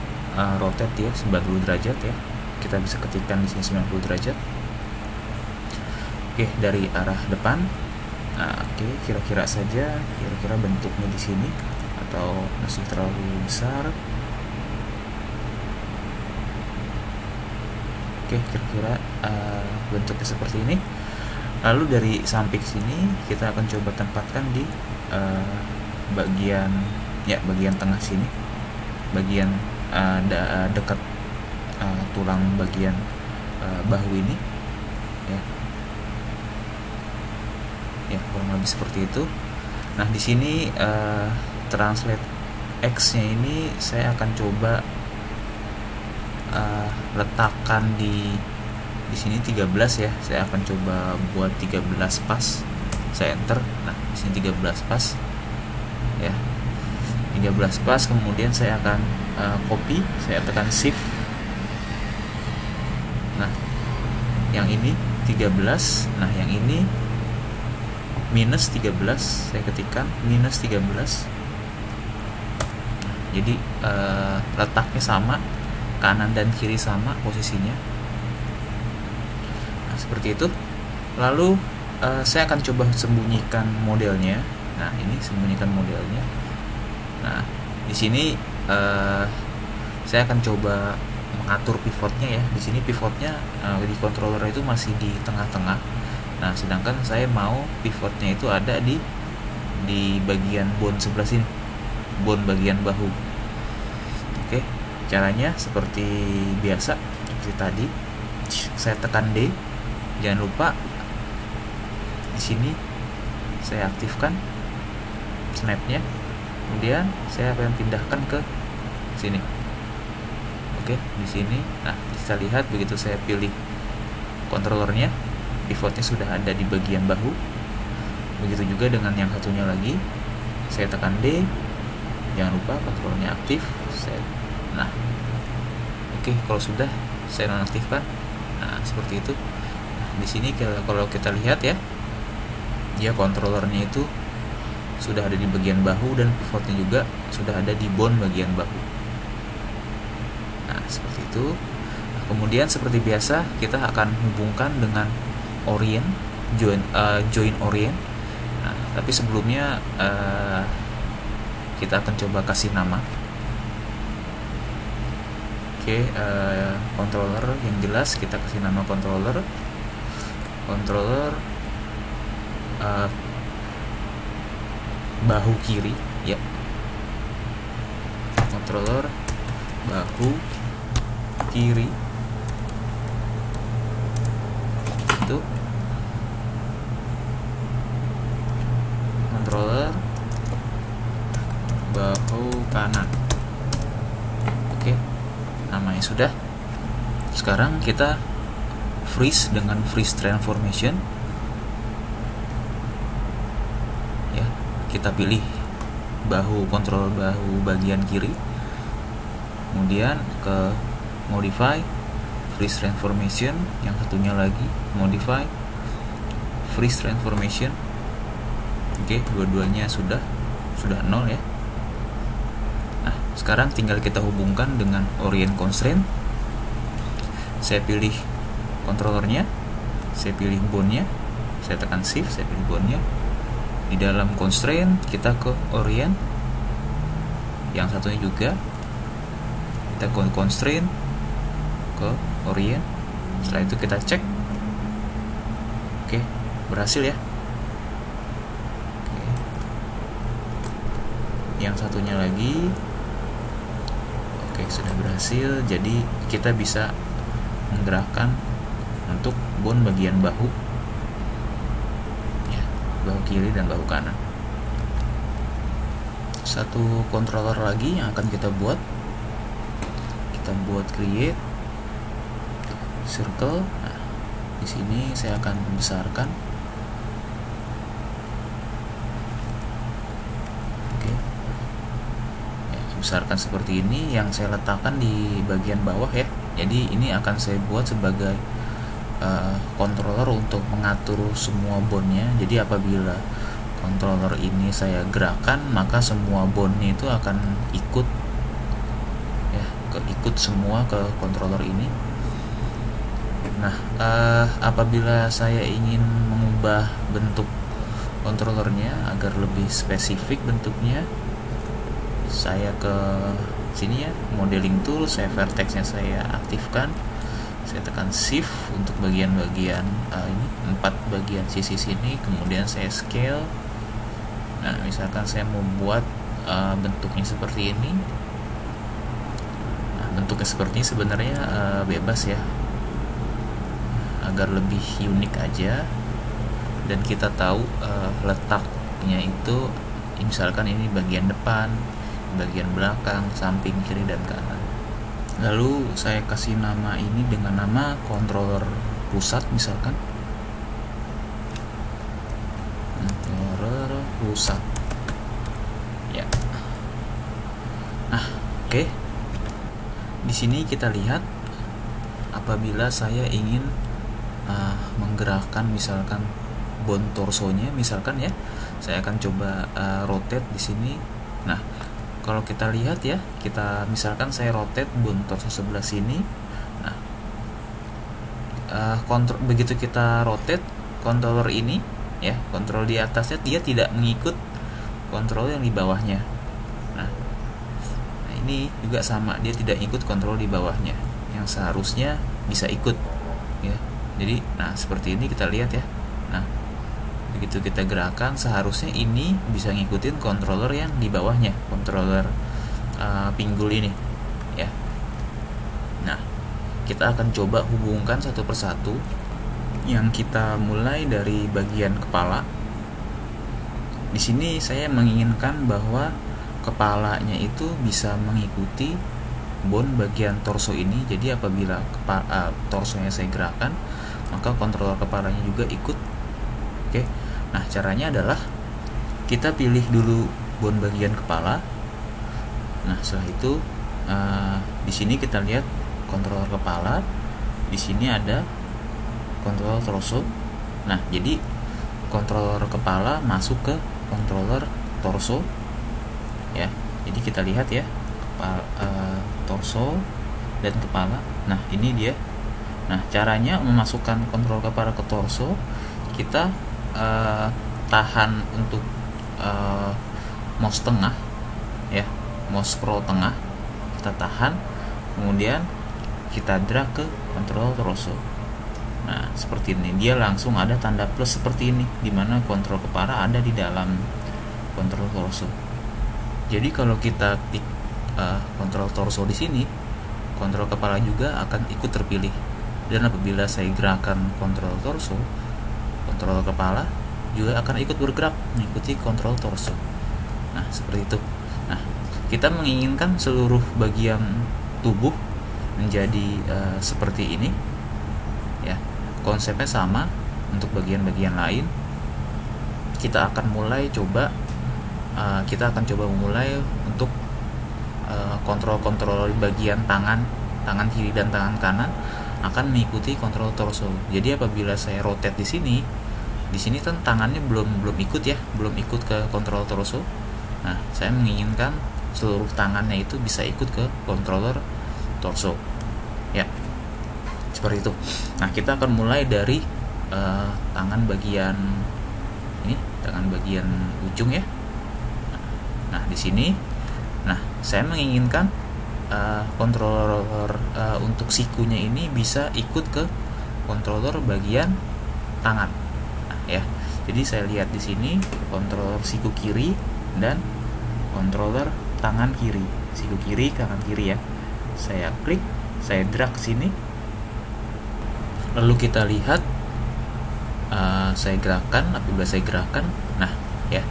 rotate ya 90 derajat ya. Kita bisa ketikkan di sini 90 derajat. Oke, dari arah depan. Nah, oke, kira-kira saja kira-kira bentuknya di sini atau masih terlalu besar. Oke, kira-kira bentuknya seperti ini. Lalu dari samping sini kita akan coba tempatkan di bagian tengah sini, bagian dekat tulang bagian bahu ini ya. Ya, kurang lebih seperti itu. Nah, di sini translate X-nya ini saya akan coba letakkan di sini 13 ya. Saya akan coba buat 13 pas. Saya enter. Nah, di sini 13 pas. Ya. 13 pas, kemudian saya akan copy, saya tekan shift. Nah, yang ini 13. Nah, yang ini minus 13, saya ketikkan minus 13. Nah, jadi letaknya sama, kanan dan kiri sama posisinya. Nah, seperti itu. Lalu saya akan coba sembunyikan modelnya. Nah, ini sembunyikan modelnya. Nah, di sini saya akan coba mengatur pivotnya ya. Di sini pivotnya di controller itu masih di tengah-tengah. Nah, sedangkan saya mau pivotnya itu ada di bagian bone sebelah sini, bone bagian bahu. Oke, caranya seperti biasa, seperti tadi. Saya tekan D. Jangan lupa di sini saya aktifkan snapnya. Kemudian saya akan pindahkan ke sini. Oke, di sini. Nah, bisa lihat begitu saya pilih kontrolernya, pivotnya sudah ada di bagian bahu. Begitu juga dengan yang satunya lagi. Saya tekan D. Jangan lupa kontrolnya aktif. Nah, oke, kalau sudah saya nonaktifkan. Nah, seperti itu. Nah, di sini kalau kita lihat ya, dia kontrolernya itu sudah ada di bagian bahu dan pivotnya juga sudah ada di bone bagian bahu. Nah, seperti itu. Nah, kemudian seperti biasa kita akan hubungkan dengan orient, join orient. Nah, tapi sebelumnya kita akan coba kasih nama. Oke, controller yang jelas kita kasih nama controller bahu kiri ya, controller bahu kiri itu, controller bahu kanan. Oke, namanya sudah. Sekarang kita freeze dengan freeze transformation ya, kita pilih kontrol bahu bagian kiri, kemudian ke modify freeze transformation, yang satunya lagi modify freeze transformation. Oke, dua-duanya sudah 0 ya. Nah, sekarang tinggal kita hubungkan dengan orient constraint. Saya pilih controllernya, saya pilih bone-nya, saya tekan shift, saya pilih bone-nya. Di dalam constraint kita ke orient, yang satunya juga kita ke constraint, ke orient. Setelah itu kita cek. Oke, berhasil ya. Oke. Yang satunya lagi, oke, sudah berhasil. Jadi kita bisa menggerakkan untuk bone bagian bahu ya, bahu kiri dan bahu kanan. Satu controller lagi yang akan kita buat create circle. Nah, di sini saya akan membesarkan. Oke, ya, besarkan seperti ini. Yang saya letakkan di bagian bawah ya. Jadi ini akan saya buat sebagai controller untuk mengatur semua bone-nya. Jadi apabila controller ini saya gerakan, maka semua bone-nya itu akan ikut ya, ikut semua ke controller ini. Nah, apabila saya ingin mengubah bentuk controllernya agar lebih spesifik bentuknya, saya ke sini ya, modeling tool, saya vertexnya saya aktifkan, saya tekan shift untuk bagian-bagian ini 4 bagian sisi sini, kemudian saya scale. Nah, misalkan saya mau buat bentuknya seperti ini. Nah, bentuknya seperti ini sebenarnya bebas ya, agar lebih unik aja dan kita tahu letaknya itu, misalkan ini bagian depan, bagian belakang, samping, kiri, dan kanan. Lalu saya kasih nama ini dengan nama controller pusat, misalkan controller pusat ya. Nah, oke. Di sini kita lihat apabila saya ingin menggerakkan misalkan bone torsonya, misalkan ya, saya akan coba rotate di sini. Nah, kalau kita lihat ya, kita misalkan saya rotate bone torso sebelah sini. Nah, begitu kita rotate controller ini ya, kontrol di atasnya dia tidak mengikut kontrol yang di bawahnya. Nah, ini juga sama, dia tidak ikut kontrol di bawahnya yang seharusnya bisa ikut ya. Jadi, nah seperti ini kita lihat ya. Nah, begitu kita gerakan, seharusnya ini bisa ngikutin controller yang di bawahnya, controller pinggul ini ya. Nah, kita akan coba hubungkan satu persatu. Yang kita mulai dari bagian kepala. Di sini saya menginginkan bahwa kepalanya itu bisa mengikuti bone bagian torso ini. Jadi apabila torsonya saya gerakan, maka kontroler kepalanya juga ikut. Oke. Nah, caranya adalah kita pilih dulu bone bagian kepala. Nah, setelah itu di sini kita lihat kontroler kepala. Di sini ada kontroler torso. Nah, jadi kontroler kepala masuk ke kontroler torso ya. Jadi kita lihat ya, torso dan kepala. Nah, ini dia. Nah, caranya memasukkan kontrol kepala ke torso, kita tahan untuk mouse tengah ya, mau scroll tengah, kita tahan, kemudian kita drag ke kontrol torso. Nah, seperti ini, dia langsung ada tanda plus seperti ini, dimana kontrol kepala ada di dalam kontrol torso. Jadi kalau kita klik kontrol torso di sini, kontrol kepala juga akan ikut terpilih. Dan apabila saya gerakan kontrol torso, kontrol kepala juga akan ikut bergerak mengikuti kontrol torso. Nah, seperti itu. Nah, kita menginginkan seluruh bagian tubuh menjadi seperti ini, ya. Konsepnya sama untuk bagian-bagian lain. Kita akan coba mulai untuk kontrol bagian tangan kiri dan tangan kanan akan mengikuti kontrol torso. Jadi apabila saya rotate di sini kan tangannya belum ikut ya, belum ikut ke kontrol torso. Nah, saya menginginkan seluruh tangannya itu bisa ikut ke controller torso, ya, seperti itu. Nah, kita akan mulai dari tangan bagian ujung ya. Nah, di sini, saya menginginkan controller untuk sikunya ini bisa ikut ke controller bagian tangan, ya. Jadi saya lihat di sini controller siku kiri dan controller tangan kiri, siku kiri, kanan kiri ya. Saya klik, saya drag sini, lalu kita lihat saya gerakan. Apabila saya gerakan, nah ya,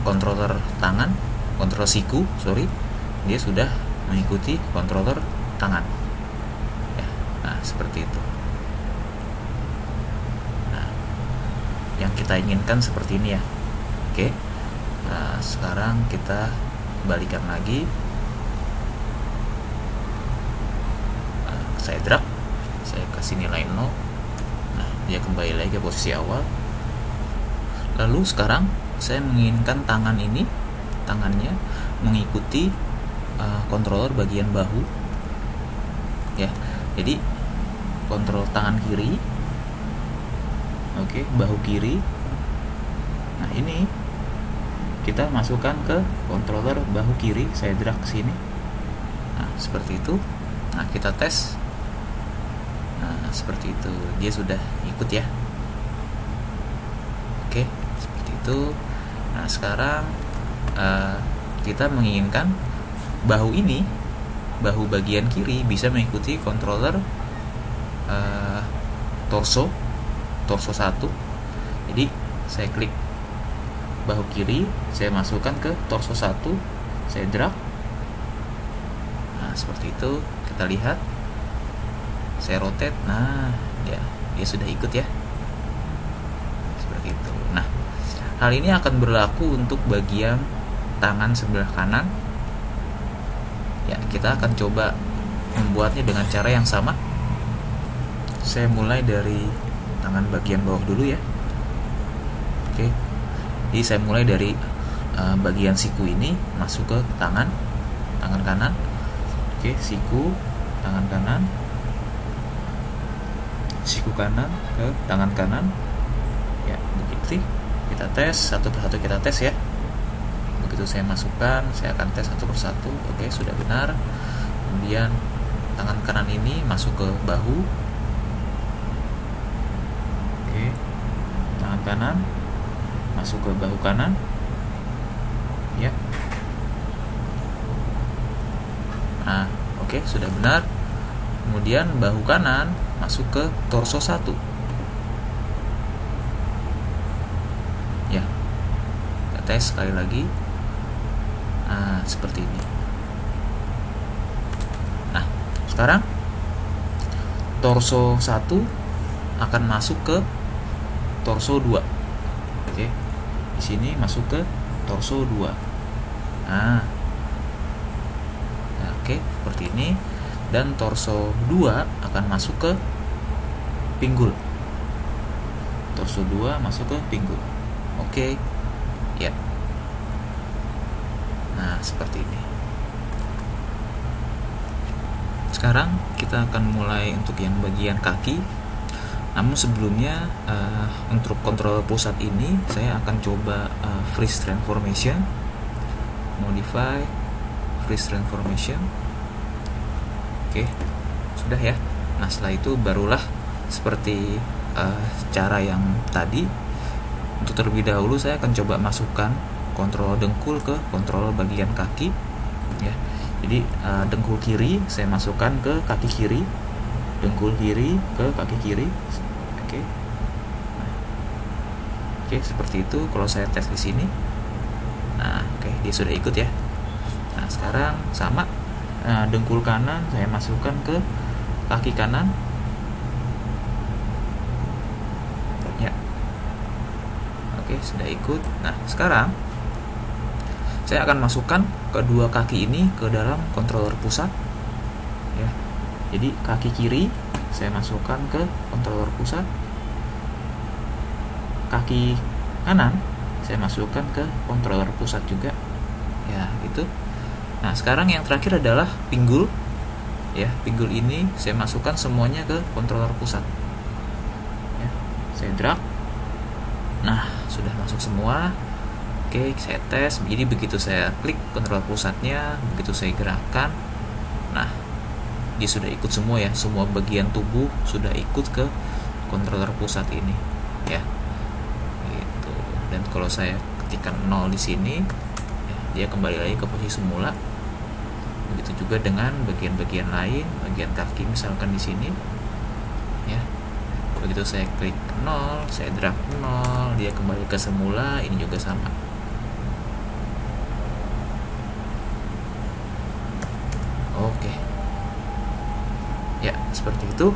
controller tangan, kontrol siku, dia sudah mengikuti controller tangan, ya. Nah, seperti itu. Nah, yang kita inginkan seperti ini ya. Oke. Nah, sekarang kita kembalikan lagi. Saya drag, saya kasih nilai 0. Nah, dia kembali lagi ke posisi awal. Lalu sekarang saya menginginkan tangannya mengikuti controller bagian bahu, ya. Jadi kontrol tangan kiri, oke, bahu kiri. Nah, ini kita masukkan ke controller bahu kiri, saya drag ke sini. Nah, seperti itu. Nah, kita tes. Nah, seperti itu, dia sudah ikut ya. Oke, seperti itu. Nah, sekarang kita menginginkan bahu bagian kiri bisa mengikuti controller torso 1. Jadi saya klik bahu kiri, saya masukkan ke torso 1, saya drag. Nah, seperti itu, kita lihat, saya rotate. Nah, dia sudah ikut ya, seperti itu. Nah, hal ini akan berlaku untuk bagian tangan sebelah kanan, ya. Kita akan coba membuatnya dengan cara yang sama. Saya mulai dari tangan bagian bawah dulu ya. Oke. Jadi saya mulai dari bagian siku ini masuk ke tangan kanan. Oke, siku, tangan kanan, siku kanan ke tangan kanan, ya, begitu. Kita tes satu persatu, kita tes ya. Begitu saya masukkan, saya akan tes satu persatu. Oke, sudah benar. Kemudian tangan kanan ini masuk ke bahu. Oke, tangan kanan masuk ke bahu kanan, ya. Nah, oke, sudah benar. Kemudian bahu kanan masuk ke torso 1, ya. Kita tes sekali lagi. Nah, seperti ini. Nah, sekarang torso 1 akan masuk ke torso 2. Oke. Di sini masuk ke torso 2. Nah, oke, seperti ini. Dan torso 2 akan masuk ke pinggul. Torso 2 masuk ke pinggul. Oke. Ya. Nah, seperti ini. Sekarang kita akan mulai untuk yang bagian kaki. Namun sebelumnya untuk kontrol pusat ini saya akan coba freeze transformation. modify freeze transformation. Oke, sudah ya. Nah, setelah itu barulah seperti cara yang tadi. Untuk terlebih dahulu saya akan coba masukkan kontrol dengkul ke kontrol bagian kaki ya. Jadi dengkul kiri saya masukkan ke kaki kiri, dengkul kiri ke kaki kiri. Oke. Nah, oke, seperti itu kalau saya tes di sini. Nah, oke, dia sudah ikut ya. Nah, sekarang sama, dengkul kanan saya masukkan ke kaki kanan. Ya. Oke, sudah ikut. Nah, sekarang saya akan masukkan kedua kaki ini ke dalam controller pusat ya. Jadi kaki kiri saya masukkan ke controller pusat, kaki kanan saya masukkan ke controller pusat juga ya, gitu. Nah, sekarang yang terakhir adalah pinggul ya. Pinggul ini saya masukkan semuanya ke controller pusat ya. Saya drag. Nah, sudah masuk semua. Oke, saya tes. Jadi begitu saya klik controller pusatnya, begitu saya gerakkan, nah dia sudah ikut semua ya. Semua bagian tubuh sudah ikut ke controller pusat ini ya. Dan kalau saya ketikkan 0 di sini, ya, dia kembali lagi ke posisi semula. Begitu juga dengan bagian-bagian lain, bagian kaki misalkan di sini, ya. Begitu saya klik 0, saya drag 0, dia kembali ke semula. Ini juga sama. Oke. Ya, seperti itu.